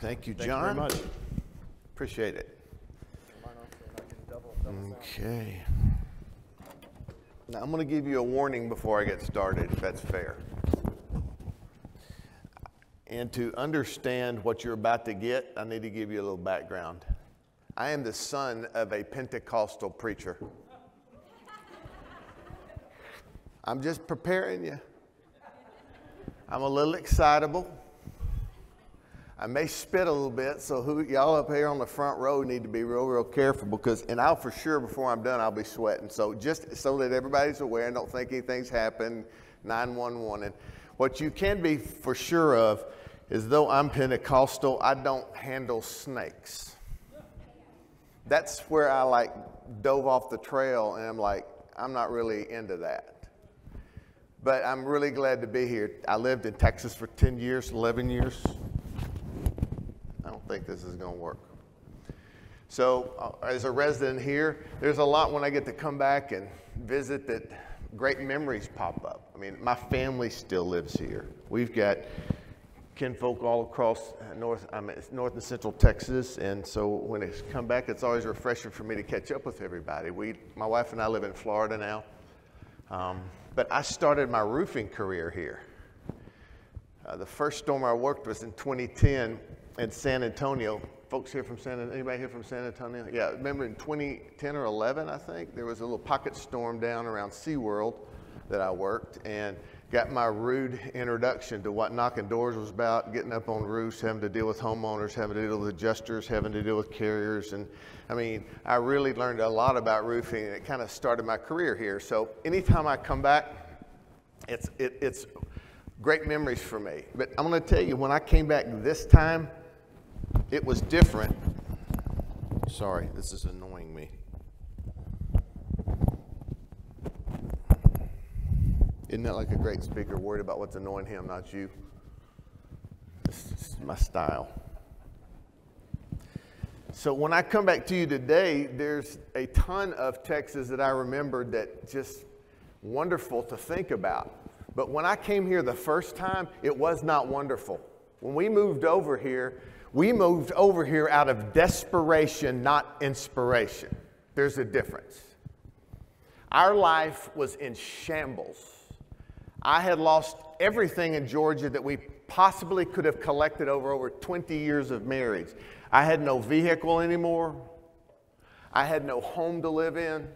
Thank you, Thank John. you very much. Appreciate it. Okay. Now, I'm going to give you a warning before I get started, if that's fair. And to understand what you're about to get, I need to give you a little background. I am the son of a Pentecostal preacher. I'm just preparing you. I'm a little excitable. I may spit a little bit, so y'all up here on the front row need to be real careful because, and I'll for sure before I'm done, I'll be sweating. So just so that everybody's aware and don't think anything's happened, 911. And what you can be for sure of is though I'm Pentecostal, I don't handle snakes. That's where I dove off the trail and I'm like, I'm not really into that. But I'm really glad to be here. I lived in Texas for 10 years, 11 years. I don't think this is going to work. So as a resident here, there's a lot when I get to come back and visit that great memories pop up. I mean, my family still lives here. We've got kinfolk all across north and central Texas, and so when it's come back, it's always refreshing for me to catch up with everybody. My wife and I live in Florida now, but I started my roofing career here. The first storm I worked was in 2010 in San Antonio. Folks here from anybody here from San Antonio? Yeah, remember in 2010 or 11, I think, there was a little pocket storm down around SeaWorld that I worked and got my rude introduction to what knocking doors was about, getting up on roofs, having to deal with homeowners, having to deal with adjusters, having to deal with carriers. And I mean, I really learned a lot about roofing and it kind of started my career here. So anytime I come back, it's great memories for me. But I'm going to tell you, when I came back this time, it was different. Sorry, this is annoying me. Isn't that like a great speaker worried about what's annoying him, not you? This is my style. So when I come back to you today, there's a ton of texts that I remembered that just wonderful to think about. But when I came here the first time, it was not wonderful. When we moved over here out of desperation, not inspiration. There's a difference. Our life was in shambles. I had lost everything in Georgia that we possibly could have collected over 20 years of marriage. I had no vehicle anymore. I had no home to live in.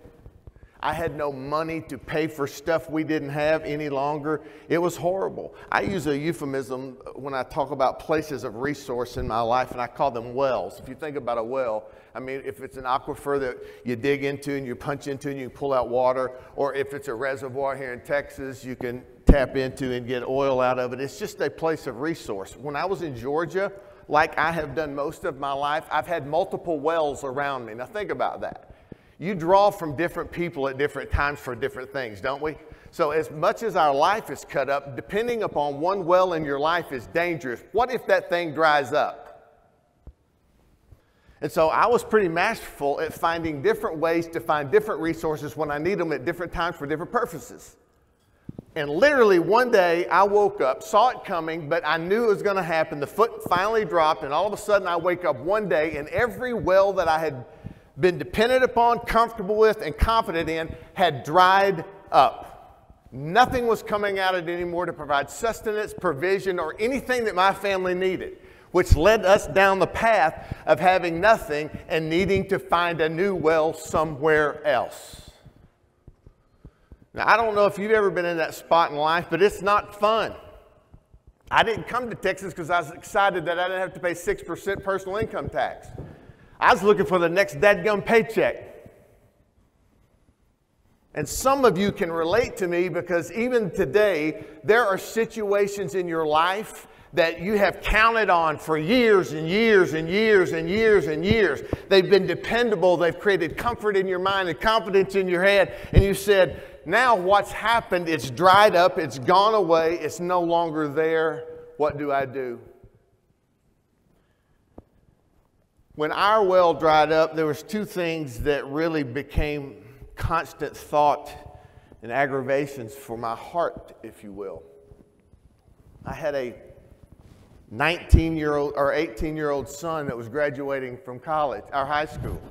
I had no money to pay for stuff we didn't have any longer. It was horrible. I use a euphemism when I talk about places of resource in my life, and I call them wells. If you think about a well, I mean, if it's an aquifer that you dig into and you punch into and you pull out water, or if it's a reservoir here in Texas, you can tap into and get oil out of it. It's just a place of resource. When I was in Georgia, like I have done most of my life, I've had multiple wells around me. Now think about that. You draw from different people at different times for different things, don't we? So as much as our life is cut up, depending upon one well in your life is dangerous. What if that thing dries up? And so I was pretty masterful at finding different ways to find different resources when I need them at different times for different purposes. And literally one day I woke up, saw it coming, but I knew it was going to happen. The foot finally dropped, and all of a sudden I wake up one day and every well that I had been dependent upon, comfortable with, and confident in had dried up. Nothing was coming out of it anymore to provide sustenance, provision, or anything that my family needed, which led us down the path of having nothing and needing to find a new well somewhere else. Now, I don't know if you've ever been in that spot in life, but it's not fun. I didn't come to Texas because I was excited that I didn't have to pay 6% personal income tax. I was looking for the next dadgum paycheck. And some of you can relate to me because even today, there are situations in your life that you have counted on for years and years and years and years and years. They've been dependable. They've created comfort in your mind and confidence in your head. And you said, now what's happened? It's dried up. It's gone away. It's no longer there. What do I do? When our well dried up, there was two things that really became constant thought and aggravations for my heart, if you will. I had a 19-year-old or 18-year-old son that was graduating from college, our high school.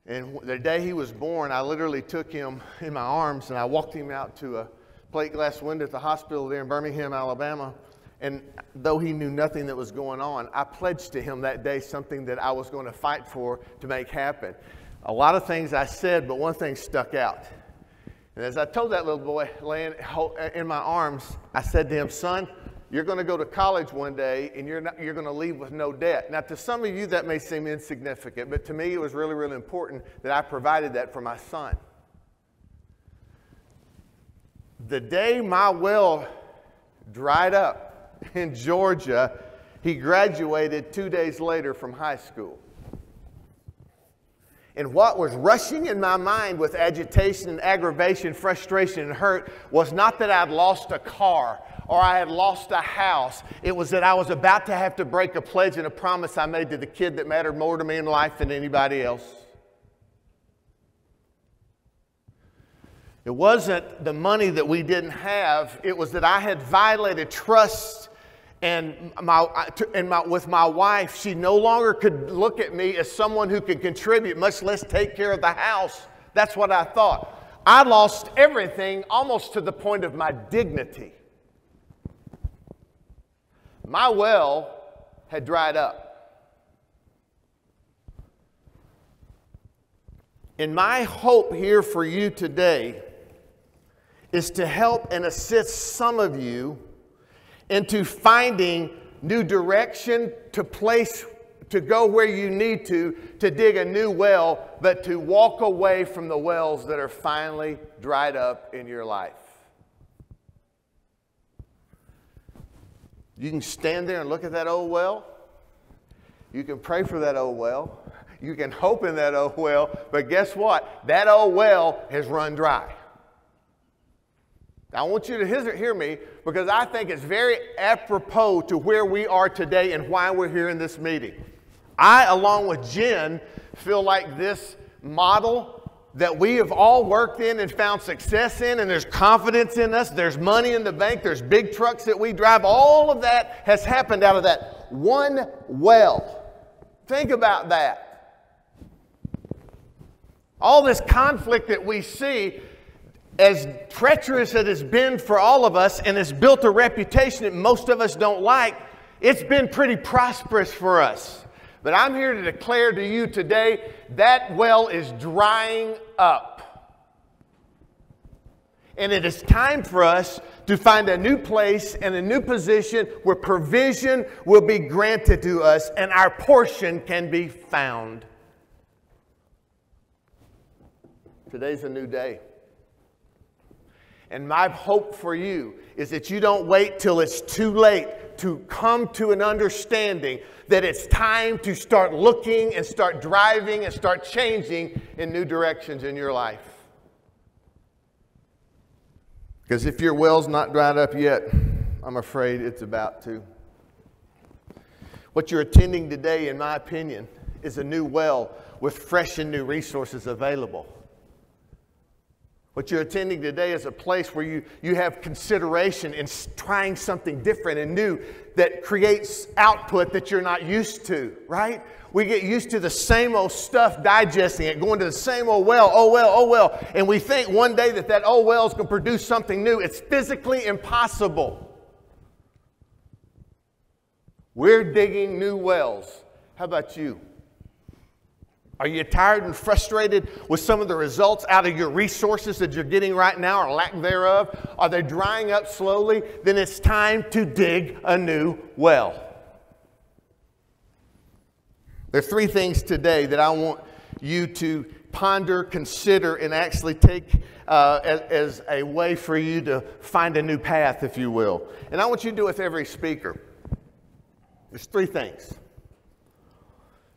And the day he was born, I literally took him in my arms and I walked him out to a plate glass window at the hospital there in Birmingham, Alabama. And though he knew nothing that was going on, I pledged to him that day something that I was going to fight for to make happen. A lot of things I said, but one thing stuck out. And as I told that little boy laying in my arms, I said to him, son, you're going to go to college one day and you're going to leave with no debt. Now, to some of you, that may seem insignificant, but to me, it was really, really important that I provided that for my son. The day my well dried up in Georgia, he graduated 2 days later from high school. And what was rushing in my mind with agitation and aggravation, frustration and hurt was not that I'd lost a car or I had lost a house. It was that I was about to have to break a pledge and a promise I made to the kid that mattered more to me in life than anybody else. It wasn't the money that we didn't have. It was that I had violated trust with my wife. She no longer could look at me as someone who could contribute, much less take care of the house. That's what I thought. I lost everything almost to the point of my dignity. My well had dried up. And my hope here for you today is to help and assist some of you into finding new direction, to go where you need to dig a new well, but to walk away from the wells that are finally dried up in your life. You can stand there and look at that old well. You can pray for that old well. You can hope in that old well, but guess what? That old well has run dry. I want you to hear me, because I think it's very apropos to where we are today and why we're here in this meeting. I, along with Jen, feel like this model that we have all worked in and found success in, and there's confidence in us, there's money in the bank, there's big trucks that we drive, all of that has happened out of that one well. Think about that. All this conflict that we see, as treacherous as it has been for all of us and has built a reputation that most of us don't like, it's been pretty prosperous for us. But I'm here to declare to you today that well is drying up. And it is time for us to find a new place and a new position where provision will be granted to us and our portion can be found. Today's a new day. And my hope for you is that you don't wait till it's too late to come to an understanding that it's time to start looking and start driving and start changing in new directions in your life. Because if your well's not dried up yet, I'm afraid it's about to. What you're attending today, in my opinion, is a new well with fresh and new resources available. What you're attending today is a place where you have consideration in trying something different and new that creates output that you're not used to, right? We get used to the same old stuff, digesting it, going to the same old well, oh well, and we think one day that old well is going to produce something new. It's physically impossible. We're digging new wells. How about you? Are you tired and frustrated with some of the results out of your resources that you're getting right now or lack thereof? Are they drying up slowly? Then it's time to dig a new well. There are three things today that I want you to ponder, consider, and actually take as a way for you to find a new path, if you will. And I want you to do it with every speaker. There's three things.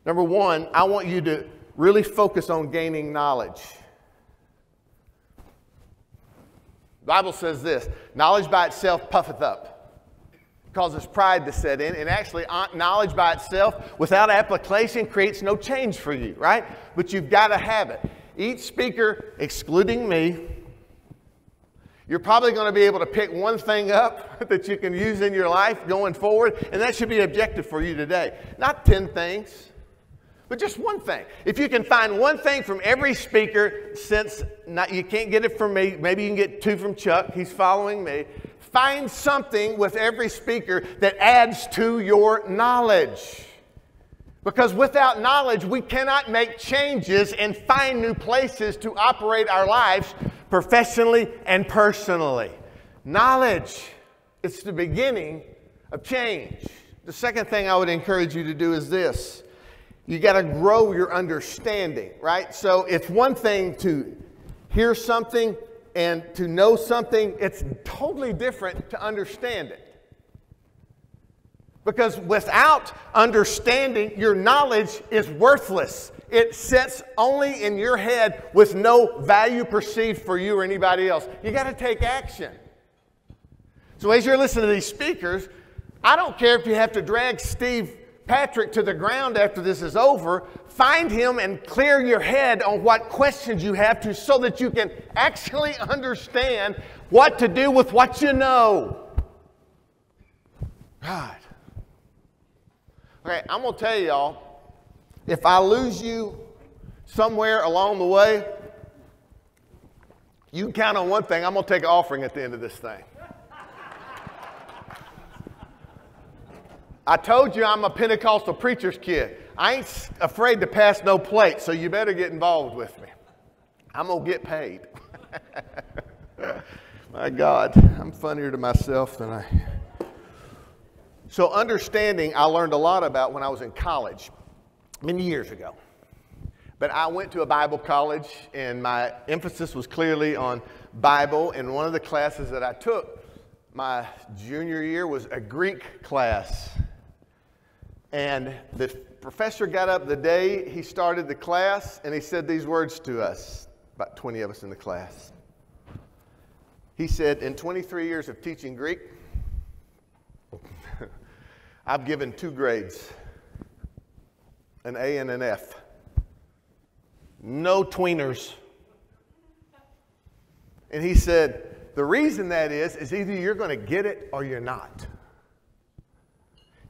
Number one, I want you to really focus on gaining knowledge. The Bible says this: knowledge by itself puffeth up, causes pride to set in, and actually knowledge by itself without application creates no change for you, right? But you've got to have it. Each speaker, excluding me, You're probably going to be able to pick one thing up that you can use in your life going forward, and that should be objective for you today. Not 10 things, but just one thing. If you can find one thing from every speaker, since you can't get it from me, maybe you can get 2 from Chuck, he's following me. Find something with every speaker that adds to your knowledge. Because without knowledge, we cannot make changes and find new places to operate our lives professionally and personally. Knowledge is the beginning of change. The second thing I would encourage you to do is this. You got to grow your understanding, right? So it's one thing to hear something and to know something. It's totally different to understand it. Because without understanding, your knowledge is worthless. It sits only in your head with no value perceived for you or anybody else. You got to take action. So as you're listening to these speakers, I don't care if you have to drag Steve Patrick to the ground after this is over. Find him and clear your head on what questions you have to so that you can actually understand what to do with what you know. God. Okay, I'm going to tell y'all, if I lose you somewhere along the way, you can count on one thing. I'm going to take an offering at the end of this thing. I told you I'm a Pentecostal preacher's kid. I ain't afraid to pass no plate, so you better get involved with me. I'm going to get paid. My God, I'm funnier to myself than I... So understanding, I learned a lot about when I was in college, many years ago. But I went to a Bible college, and my emphasis was clearly on Bible. And one of the classes that I took my junior year was a Greek class. And the professor got up the day he started the class, and he said these words to us, about 20 of us in the class. He said, in 23 years of teaching Greek, I've given 2 grades, an A and an F. No tweeners. And he said, the reason that is either you're going to get it or you're not.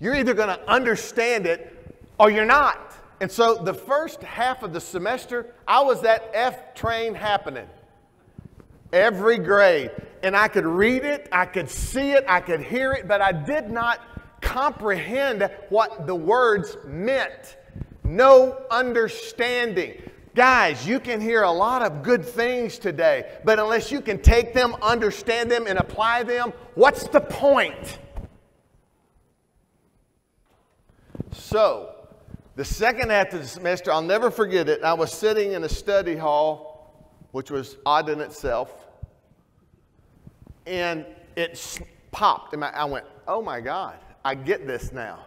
You're either going to understand it or you're not. And so the first half of the semester, I was that F train happening. Every grade. And I could read it, I could see it, I could hear it, but I did not comprehend what the words meant. No understanding. Guys, you can hear a lot of good things today, but unless you can take them, understand them, and apply them, what's the point? So, the second half of the semester, I'll never forget it. I was sitting in a study hall, which was odd in itself, and it popped. And I went, oh my God. I get this now.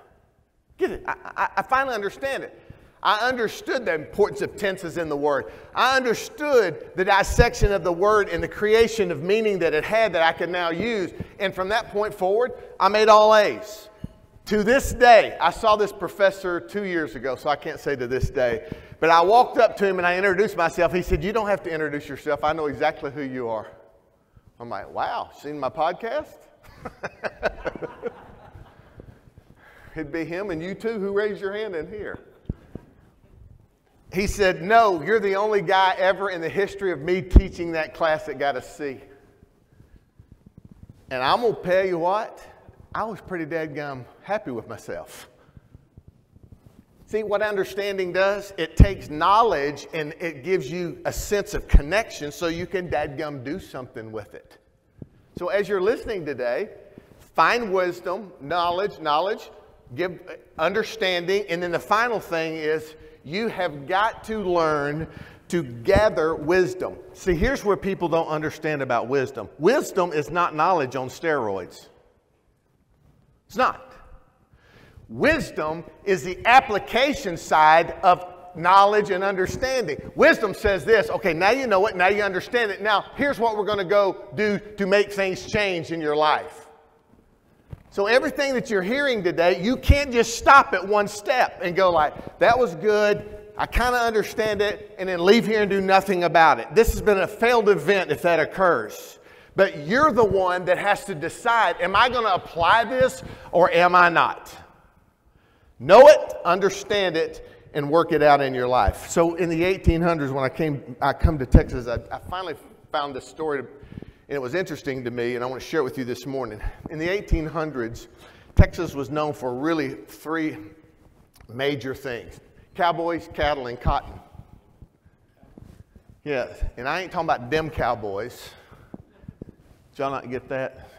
Get it. I finally understand it. I understood the importance of tenses in the word. I understood the dissection of the word and the creation of meaning that it had that I could now use. And from that point forward, I made all A's. To this day, I saw this professor 2 years ago, so I can't say to this day. But I walked up to him and I introduced myself. He said, you don't have to introduce yourself. I know exactly who you are. I'm like, wow, seen my podcast? It'd be him and you too who raised your hand in here. He said, no, you're the only guy ever in the history of me teaching that class that got a C. And I'm going to tell you what, I was pretty dadgum happy with myself. See what understanding does? It takes knowledge and it gives you a sense of connection so you can dadgum do something with it. So as you're listening today, find wisdom, knowledge, give understanding, and then the final thing is you have got to learn to gather wisdom. See, here's where people don't understand about wisdom. Wisdom is not knowledge on steroids. It's not. Wisdom is the application side of knowledge and understanding. Wisdom says this, okay, now you know it, now you understand it. Now, here's what we're going to go do to make things change in your life. So everything that you're hearing today, you can't just stop at one step and go like, that was good, I kind of understand it, and then leave here and do nothing about it. This has been a failed event if that occurs. But you're the one that has to decide, am I going to apply this or am I not? Know it, understand it, and work it out in your life. So in the 1800s, when I come to Texas, I finally found this story, and it was interesting to me, and I want to share it with you this morning. In the 1800s, Texas was known for really three major things: cowboys, cattle, and cotton. Yeah, and I ain't talking about them cowboys. Did y'all not get that?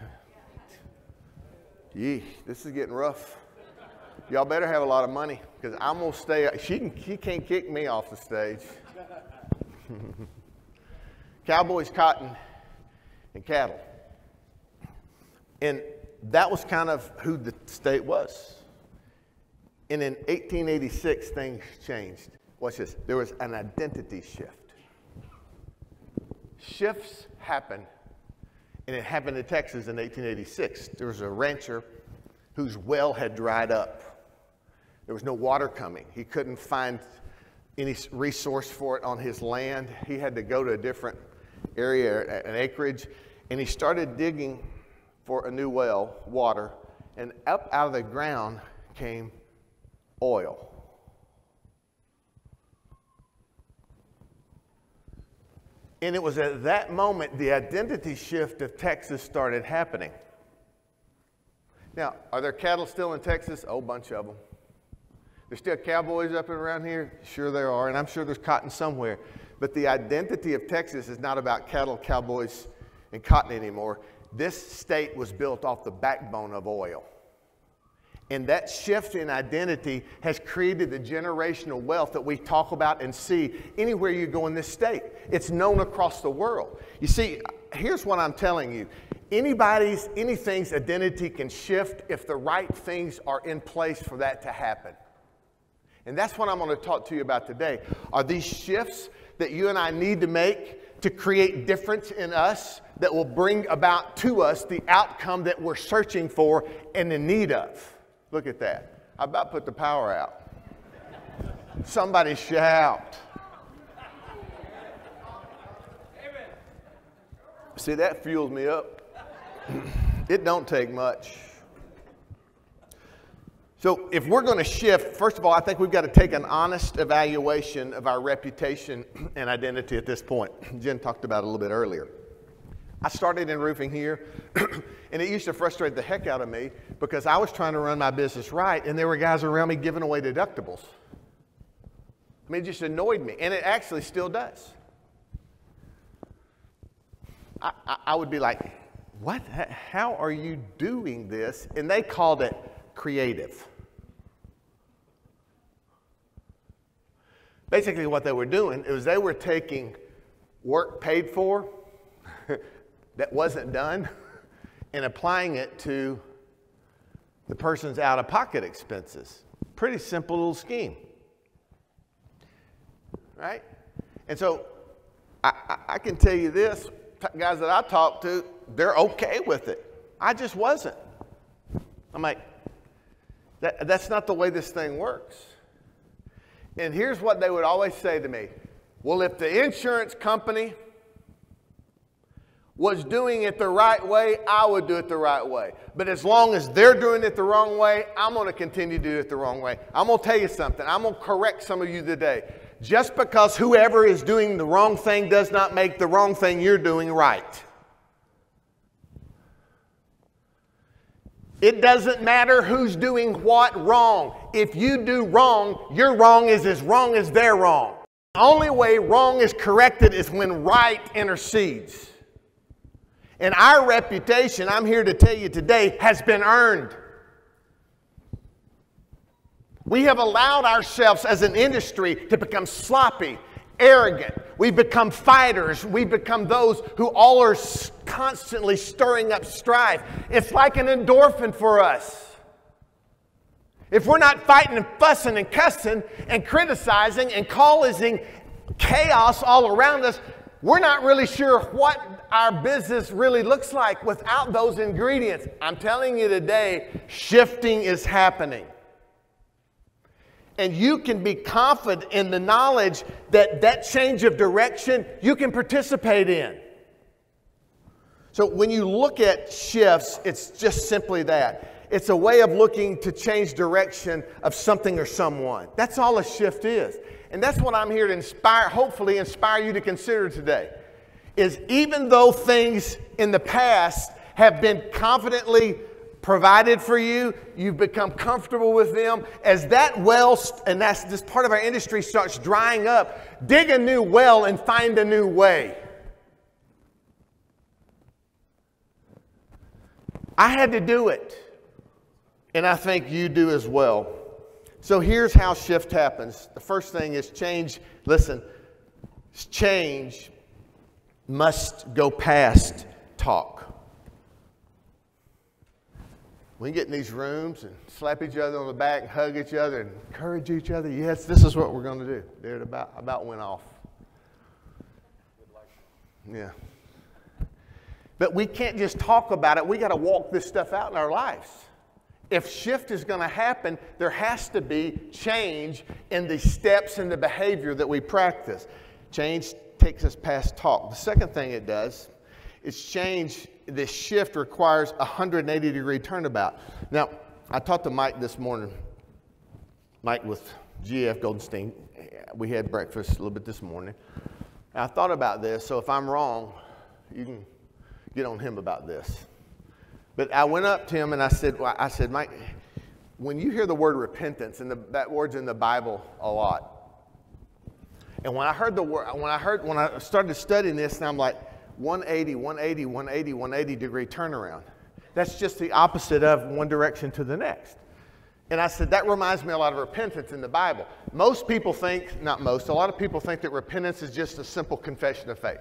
Yee, this is getting rough. Y'all better have a lot of money, because I'm going to stay. She can't kick me off the stage. Cowboys, cotton, and cattle. And that was kind of who the state was. And in 1886, things changed. Watch this. There was an identity shift. Shifts happen, and it happened in Texas in 1886. There was a rancher whose well had dried up. There was no water coming. He couldn't find any resource for it on his land. He had to go to a different area, an acreage, and he started digging for a new well, water, and up out of the ground came oil. And it was at that moment the identity shift of Texas started happening. Now, are there cattle still in Texas? Oh, a bunch of them. There's still cowboys up and around here? Sure there are, and I'm sure there's cotton somewhere. But the identity of Texas is not about cattle, cowboys, and cotton anymore. This state was built off the backbone of oil. And that shift in identity has created the generational wealth that we talk about and see anywhere you go in this state. It's known across the world. You see, here's what I'm telling you. Anything's identity can shift if the right things are in place for that to happen. And that's what I'm going to talk to you about today. Are these shifts that you and I need to make to create difference in us that will bring about to us the outcome that we're searching for and in need of? Look at that. I about put the power out. Somebody shout. See, that fuels me up. It don't take much. So if we're going to shift, first of all, I think we've got to take an honest evaluation of our reputation and identity at this point. Jen talked about it a little bit earlier. I started in roofing here, and it used to frustrate the heck out of me because I was trying to run my business right, and there were guys around me giving away deductibles. I mean, it just annoyed me, and it actually still does. I would be like, what? How are you doing this? And they called it creative. Basically what they were doing is they were taking work paid for that wasn't done and applying it to the person's out-of-pocket expenses. Pretty simple little scheme, right? And so I can tell you this, guys that I talk to, they're okay with it. I just wasn't. I'm like, that's not the way this thing works. And here's what they would always say to me. Well, if the insurance company was doing it the right way, I would do it the right way. But as long as they're doing it the wrong way, I'm going to continue to do it the wrong way. I'm going to tell you something. I'm going to correct some of you today. Just because whoever is doing the wrong thing does not make the wrong thing you're doing right. It doesn't matter who's doing what wrong. If you do wrong, your wrong is as wrong as their wrong. The only way wrong is corrected is when right intercedes. And our reputation, I'm here to tell you today, has been earned. We have allowed ourselves as an industry to become sloppy, arrogant. We've become fighters. We've become those who all are constantly stirring up strife. It's like an endorphin for us. If we're not fighting and fussing and cussing and criticizing and causing chaos all around us, we're not really sure what our business really looks like without those ingredients. I'm telling you today, shifting is happening. And you can be confident in the knowledge that that change of direction you can participate in. So when you look at shifts, it's just simply that. It's a way of looking to change direction of something or someone. That's all a shift is. And that's what I'm here to hopefully inspire you to consider today. Is even though things in the past have been confidently provided for you, you've become comfortable with them, as that well, and that's this part of our industry, starts drying up, dig a new well and find a new way. I had to do it, and I think you do as well. So here's how shift happens. The first thing is change. Listen, change must go past talk. We get in these rooms and slap each other on the back, and hug each other, and encourage each other. Yes, this is what we're going to do. There it about went off. Yeah. But we can't just talk about it. We got to walk this stuff out in our lives. If shift is going to happen, there has to be change in the steps and the behavior that we practice. Change takes us past talk. The second thing it does is change. This shift requires a 180-degree turnabout. Now, I talked to Mike this morning. Mike with GF Goldenstein. We had breakfast a little bit this morning. I thought about this, so if I'm wrong, you can get on him about this. But I went up to him and I said, Mike, when you hear the word repentance, and that word's in the Bible a lot. And when I heard the word, when I started studying this, and I'm like, 180, 180, 180, 180 degree turnaround. That's just the opposite of one direction to the next. And I said, that reminds me a lot of repentance in the Bible. Most people think, not most, a lot of people think that repentance is just a simple confession of faith.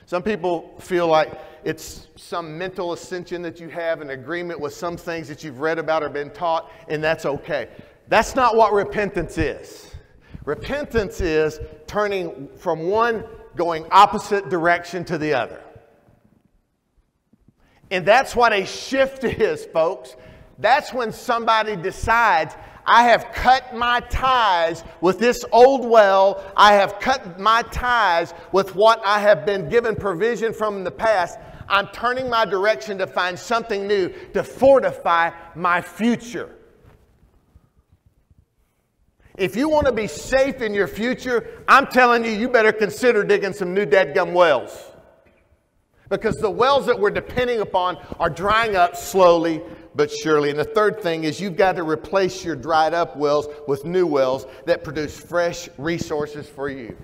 Some people feel like it's some mental ascension that you have, an agreement with some things that you've read about or been taught, and that's okay. That's not what repentance is. Repentance is turning from one going opposite direction to the other. And that's what a shift is, folks. That's when somebody decides, I have cut my ties with this old well. I have cut my ties with what I have been given provision from in the past. I'm turning my direction to find something new to fortify my future. If you want to be safe in your future, I'm telling you, you better consider digging some new dadgum wells. Because the wells that we're depending upon are drying up slowly but surely. And the third thing is you've got to replace your dried up wells with new wells that produce fresh resources for you.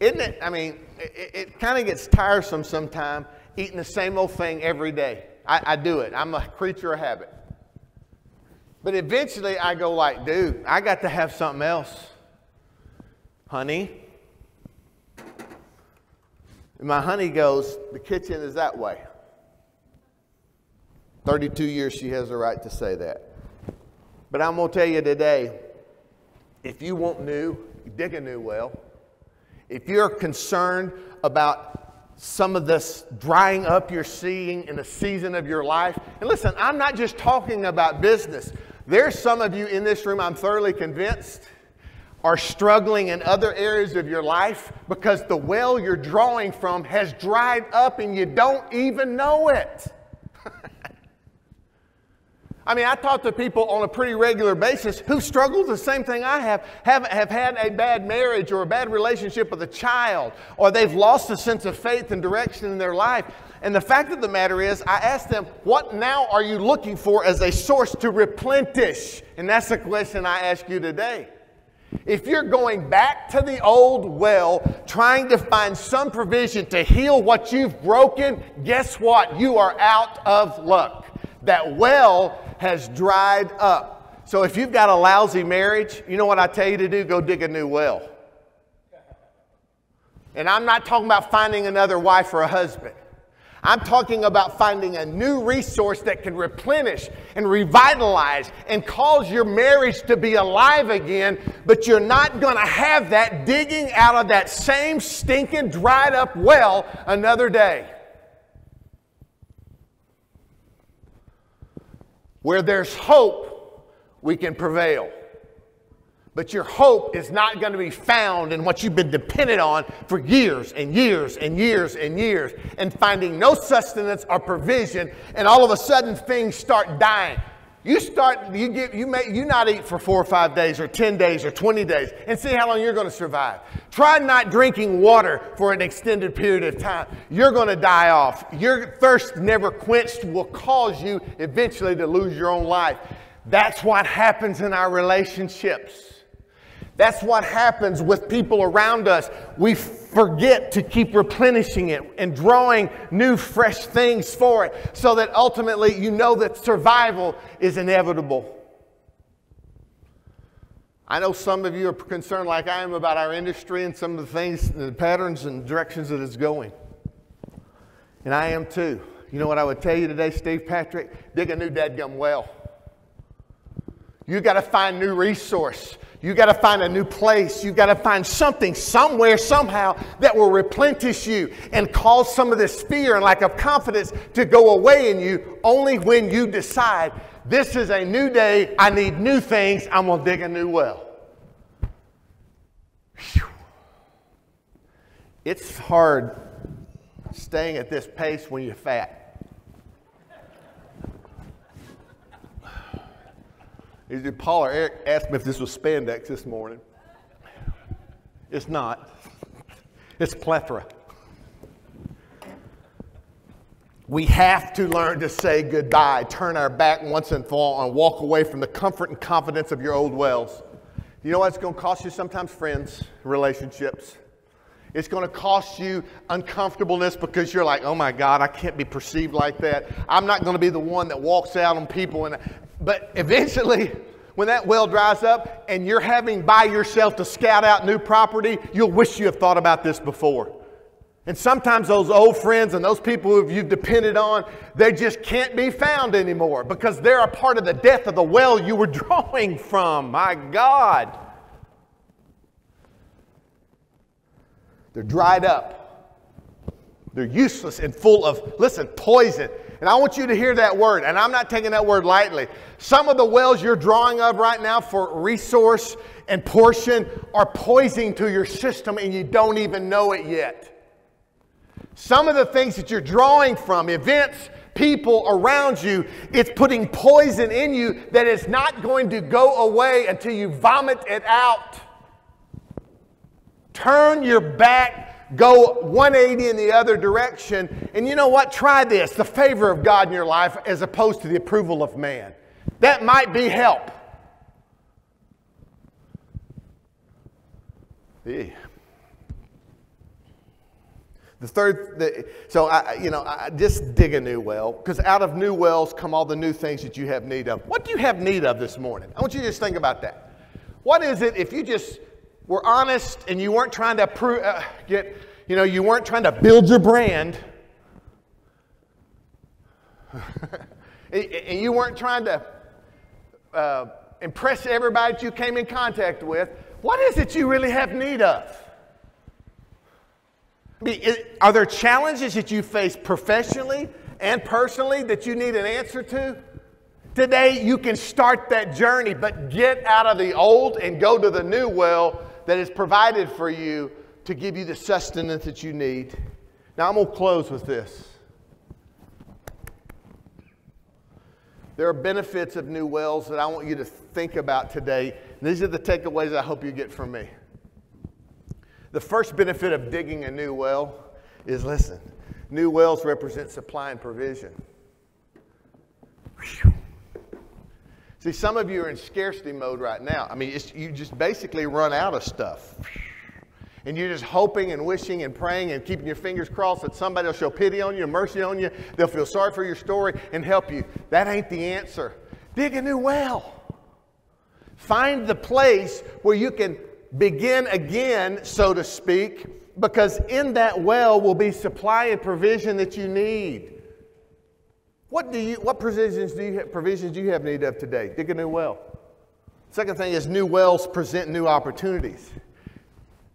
Isn't it? I mean, it kind of gets tiresome sometimes eating the same old thing every day. I do it. I'm a creature of habit. But eventually I go like, dude, I got to have something else. Honey. And my honey goes, the kitchen is that way. 32 years she has the right to say that. But I'm going to tell you today, if you want new, dig a new well. If you're concerned about some of this drying up you're seeing in a season of your life, and listen, I'm not just talking about business. There's some of you in this room, I'm thoroughly convinced, are struggling in other areas of your life because the well you're drawing from has dried up and you don't even know it. I mean, I talk to people on a pretty regular basis who struggle with the same thing I have had a bad marriage or a bad relationship with a child, or they've lost a sense of faith and direction in their life. And the fact of the matter is, I ask them, what now are you looking for as a source to replenish? And that's the question I ask you today. If you're going back to the old well, trying to find some provision to heal what you've broken, guess what? You are out of luck. That well has dried up. So if you've got a lousy marriage, you know what I tell you to do? Go dig a new well. And I'm not talking about finding another wife or a husband. I'm talking about finding a new resource that can replenish and revitalize and cause your marriage to be alive again, but you're not going to have that digging out of that same stinking dried up well another day. Where there's hope, we can prevail. But your hope is not going to be found in what you've been dependent on for years and years and years and years, and finding no sustenance or provision, and all of a sudden things start dying. You not eat for 4 or 5 days or 10 days or 20 days and see how long you're going to survive. Try not drinking water for an extended period of time. You're going to die off. Your thirst never quenched will cause you eventually to lose your own life. That's what happens in our relationships. That's what happens with people around us. We forget to keep replenishing it and drawing new, fresh things for it, so that ultimately you know that survival is inevitable. I know some of you are concerned, like I am, about our industry and some of the things, the patterns and directions that it's going. And I am too. You know what I would tell you today, Steve Patrick? Dig a new dadgum well. You got to find new resource. You got to find a new place. You got to find something, somewhere, somehow that will replenish you and cause some of this fear and lack of confidence to go away in you, only when you decide, this is a new day, I need new things, I'm going to dig a new well. Whew. It's hard staying at this pace when you're fat. Either Paul or Eric asked me if this was spandex this morning. It's not. It's plethora. We have to learn to say goodbye, turn our back once and for all, and walk away from the comfort and confidence of your old wells. You know what it's going to cost you sometimes? Friends, relationships. It's going to cost you uncomfortableness because you're like, oh my God, I can't be perceived like that. I'm not going to be the one that walks out on people. But eventually, when that well dries up and you're having by yourself to scout out new property, you'll wish you have thought about this before. And sometimes those old friends and those people who you've depended on, they just can't be found anymore because they're a part of the death of the well you were drawing from. My God. They're dried up. They're useless and full of, listen, poison. And I want you to hear that word, and I'm not taking that word lightly. Some of the wells you're drawing of right now for resource and portion are poison to your system, and you don't even know it yet. Some of the things that you're drawing from, events, people around you, it's putting poison in you that is not going to go away until you vomit it out. Turn your back, go 180 in the other direction, and you know what? Try this, the favor of God in your life as opposed to the approval of man. That might be help. Yeah. The third, I just dig a new well, because out of new wells come all the new things that you have need of. What do you have need of this morning? I want you to just think about that. What is it, if you just were honest and you weren't trying to you weren't trying to build your brand, and you weren't trying to impress everybody that you came in contact with, what is it you really have need of? I mean, are there challenges that you face professionally and personally that you need an answer to? Today, you can start that journey, but get out of the old and go to the new well that is provided for you to give you the sustenance that you need. Now, I'm going to close with this. There are benefits of new wells that I want you to think about today. And these are the takeaways I hope you get from me. The first benefit of digging a new well is, listen, new wells represent supply and provision. Whew. See, some of you are in scarcity mode right now. I mean, you just basically run out of stuff. And you're just hoping and wishing and praying and keeping your fingers crossed that somebody will show pity on you, mercy on you. They'll feel sorry for your story and help you. That ain't the answer. Dig a new well. Find the place where you can begin again, so to speak, because in that well will be supply and provision that you need. What provisions do you have need of today? Dig a new well. Second thing is, new wells present new opportunities.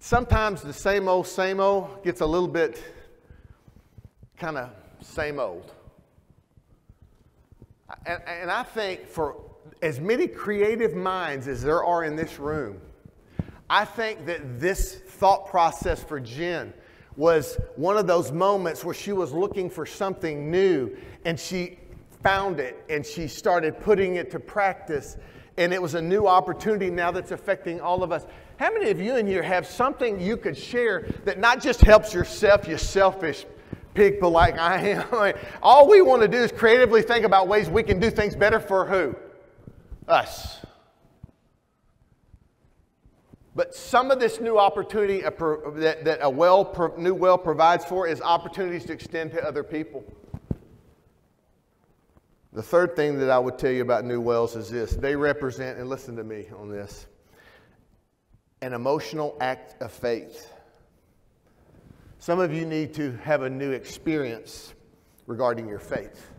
Sometimes the same old gets a little bit kind of same old. And I think for as many creative minds as there are in this room, I think that this thought process for Jen was one of those moments where she was looking for something new and she found it and she started putting it to practice, and it was a new opportunity now that's affecting all of us. How many of you in here have something you could share that not just helps yourself, you selfish people like I am? All we want to do is creatively think about ways we can do things better for who? Us. But some of this new opportunity that a new well provides for is opportunities to extend to other people. The third thing that I would tell you about new wells is this. They represent, and listen to me on this, an emotional act of faith. Some of you need to have a new experience regarding your faith,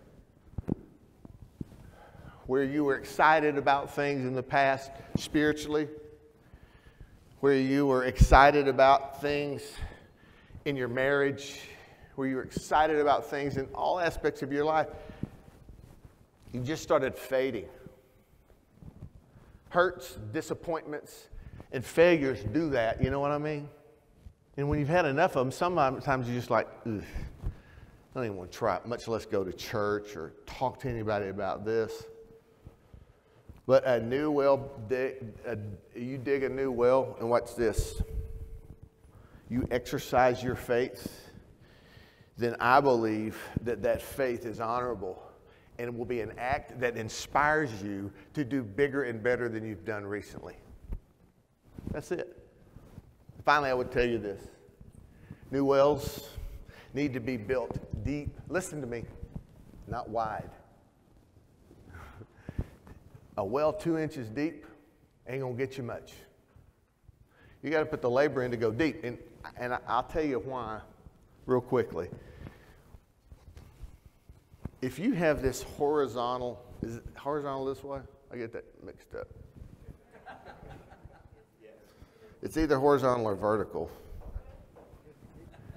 where you were excited about things in the past spiritually, where you were excited about things in your marriage, where you were excited about things in all aspects of your life. You just started fading. Hurts, disappointments, and failures do that, you know what I mean? And when you've had enough of them, sometimes you're just like, ugh, I don't even want to try it, much less go to church or talk to anybody about this. But a new well, you dig a new well, and watch this. You exercise your faith, then I believe that that faith is honorable and will be an act that inspires you to do bigger and better than you've done recently. That's it. Finally, I would tell you this. New wells need to be built deep. Listen to me, not wide. A well 2 inches deep ain't going to get you much. You got to put the labor in to go deep. And I'll tell you why real quickly. If you have this horizontal, is it horizontal this way? I get that mixed up. It's either horizontal or vertical.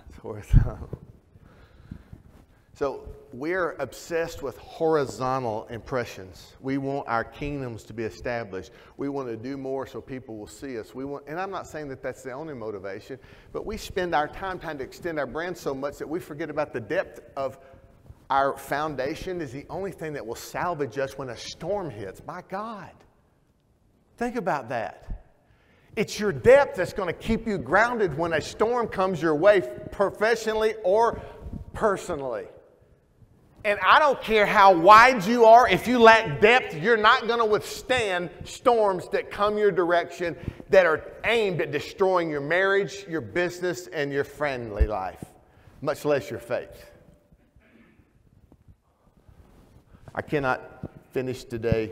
It's horizontal. So we're obsessed with horizontal impressions. We want our kingdoms to be established. We want to do more so people will see us. And I'm not saying that that's the only motivation, but we spend our time trying to extend our brand so much that we forget about the depth of our foundation is the only thing that will salvage us when a storm hits. My God. Think about that. It's your depth that's going to keep you grounded when a storm comes your way, professionally or personally. And I don't care how wide you are, if you lack depth, you're not going to withstand storms that come your direction that are aimed at destroying your marriage, your business, and your family life, much less your faith. I cannot finish today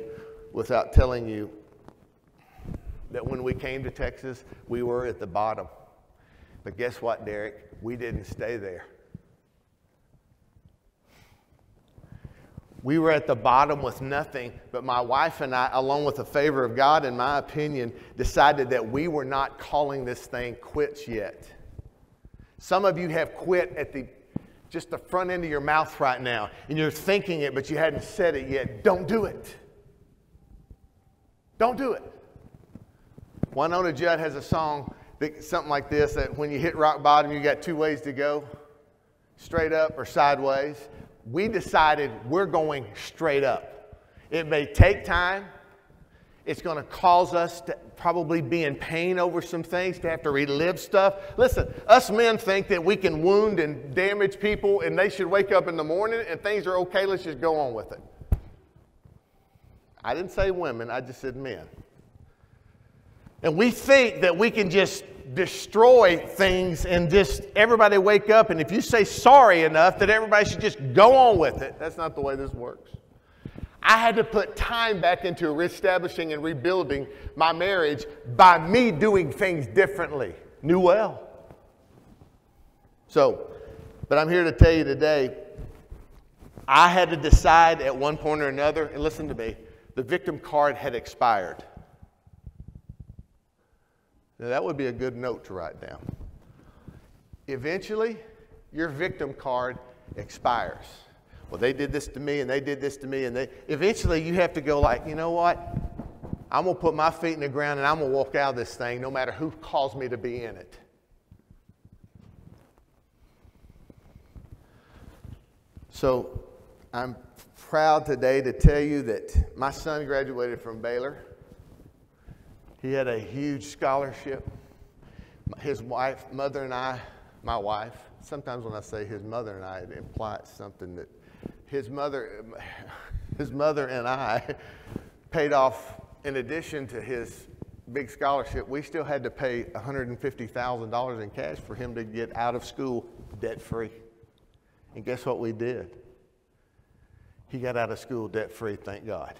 without telling you that when we came to Texas, we were at the bottom. But guess what, Derek? We didn't stay there. We were at the bottom with nothing, but my wife and I, along with the favor of God, in my opinion, decided that we were not calling this thing quits yet. Some of you have quit at just the front end of your mouth right now, and you're thinking it, but you hadn't said it yet. Don't do it. Don't do it. Winona Judd has a song, something like this, that when you hit rock bottom, you got two ways to go, straight up or sideways. We decided we're going straight up. It may take time. It's going to cause us to probably be in pain over some things, to have to relive stuff. Listen, us men think that we can wound and damage people and they should wake up in the morning and things are okay, let's just go on with it. I didn't say women, I just said men. And we think that we can just destroy things and just everybody wake up, and if you say sorry enough that everybody should just go on with it. That's not the way this works. I had to put time back into reestablishing and rebuilding my marriage by me doing things differently. New well. But I'm here to tell you today, I had to decide at one point or another, and listen to me, the victim card had expired. Now, that would be a good note to write down. Eventually, your victim card expires. Well, they did this to me, and they did this to me, and eventually you have to go like, you know what? I'm going to put my feet in the ground and I'm going to walk out of this thing no matter who calls me to be in it. So I'm proud today to tell you that my son graduated from Baylor. He had a huge scholarship. His wife, mother and I, my wife, sometimes when I say his mother and I, it implies something that his mother and I paid off. In addition to his big scholarship, we still had to pay $150,000 in cash for him to get out of school debt-free. And guess what we did? He got out of school debt-free, thank God.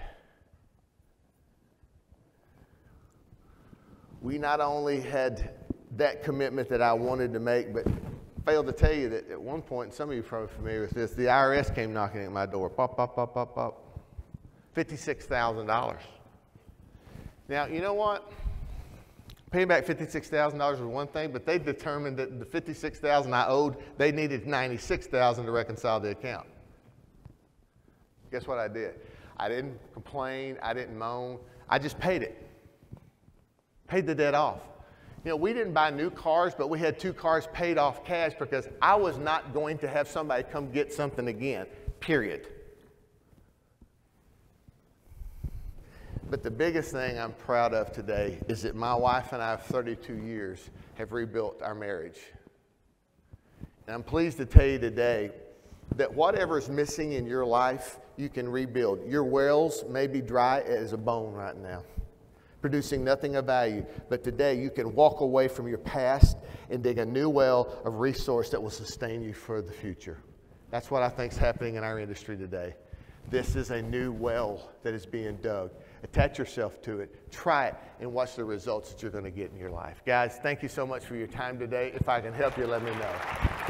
We not only had that commitment that I wanted to make, but failed to tell you that at one point, and some of you are probably familiar with this, the IRS came knocking at my door, pop, pop, pop, pop, pop, $56,000. Now, you know what? Paying back $56,000 was one thing, but they determined that the $56,000 I owed, they needed $96,000 to reconcile the account. Guess what I did? I didn't complain. I didn't moan. I just paid it. Paid the debt off. You know, we didn't buy new cars, but we had 2 cars paid off cash because I was not going to have somebody come get something again, period. But the biggest thing I'm proud of today is that my wife and I of 32 years have rebuilt our marriage. And I'm pleased to tell you today that whatever is missing in your life, you can rebuild. Your wells may be dry as a bone right now, producing nothing of value. But today you can walk away from your past and dig a new well of resource that will sustain you for the future. That's what I think is happening in our industry today. This is a new well that is being dug. Attach yourself to it, try it, and watch the results that you're going to get in your life. Guys, thank you so much for your time today. If I can help you, let me know.